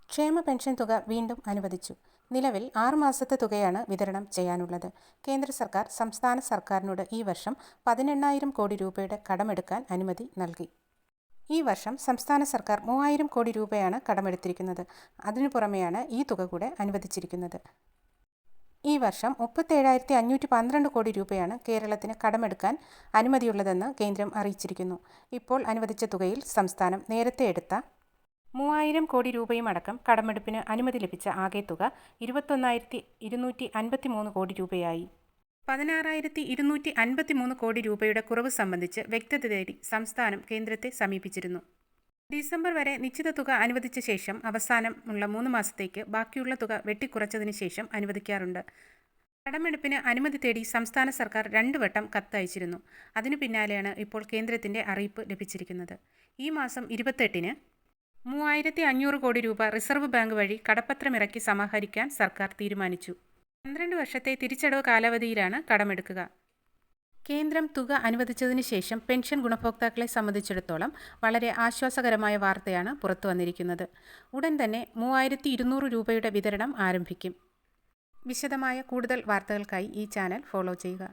ക്ഷേമ പെൻഷൻ തുക വീണ്ടും അനുവദിച്ചു. നിലവിൽ 6 മാസത്തെ തുകയാണ് വിതരണം ചെയ്യാനുള്ളത്. കേന്ദ്ര സർക്കാർ സംസ്ഥാന സർക്കാരിനോട് ഈ വർഷം 18,000 കോടി രൂപയുടെ കടമെടുക്കാൻ അനുമതി നൽകി. ഈ വർഷം സംസ്ഥാന സർക്കാർ 3,000 കോടി രൂപയാണ് കടമെടുത്തിരിക്കുന്നത്. അതിനു പുറമെയാണ് ഈ തുക കൂടെ അനുവദിച്ചിരിക്കുന്നത്. ഈ വർഷം 37,512 കോടി രൂപയാണ് കേരളത്തിന് കടമെടുക്കാൻ അനുമതിയുള്ളതെന്ന് കേന്ദ്രം അറിയിച്ചിരിക്കുന്നു. ഇപ്പോൾ അനുവദിച്ച തുകയിൽ സംസ്ഥാനം നേരത്തെ എടുത്ത 3,000 കോടി രൂപയുമടക്കം കടമെടുപ്പിന് അനുമതി ലഭിച്ച ആകെ തുക 21,253 കോടി രൂപയായി. 16,253 കോടി രൂപയുടെ കുറവ് സംബന്ധിച്ച് വ്യക്തത തേടി സംസ്ഥാനം കേന്ദ്രത്തെ സമീപിച്ചിരുന്നു. ഡിസംബർ വരെ നിശ്ചിത തുക അനുവദിച്ച ശേഷം അവസാനമുള്ള 3 മാസത്തേക്ക് ബാക്കിയുള്ള തുക വെട്ടിക്കുറച്ചതിന് ശേഷം അനുവദിക്കാറുണ്ട്. കടമെടുപ്പിന് അനുമതി തേടി സംസ്ഥാന സർക്കാർ 2 വട്ടം കത്തയച്ചിരുന്നു. അതിനു പിന്നാലെയാണ് ഇപ്പോൾ കേന്ദ്രത്തിന്റെ അറിയിപ്പ് ലഭിച്ചിരിക്കുന്നത്. ഈ മാസം 28-ന് 3,500 കോടി രൂപ റിസർവ് ബാങ്ക് വഴി കടപ്പത്രമിറക്കി സമാഹരിക്കാൻ സർക്കാർ തീരുമാനിച്ചു. 12 വർഷത്തെ തിരിച്ചടവ് കാലാവധിയിലാണ് കടമെടുക്കുക. കേന്ദ്രം തുക അനുവദിച്ചതിന് ശേഷം പെൻഷൻ ഗുണഭോക്താക്കളെ സംബന്ധിച്ചിടത്തോളം വളരെ ആശ്വാസകരമായ വാർത്തയാണ് പുറത്തു വന്നിരിക്കുന്നത്. ഉടൻ തന്നെ 3,200 രൂപയുടെ വിതരണം ആരംഭിക്കും. വിശദമായ കൂടുതൽ വാർത്തകൾക്കായി ഈ ചാനൽ ഫോളോ ചെയ്യുക.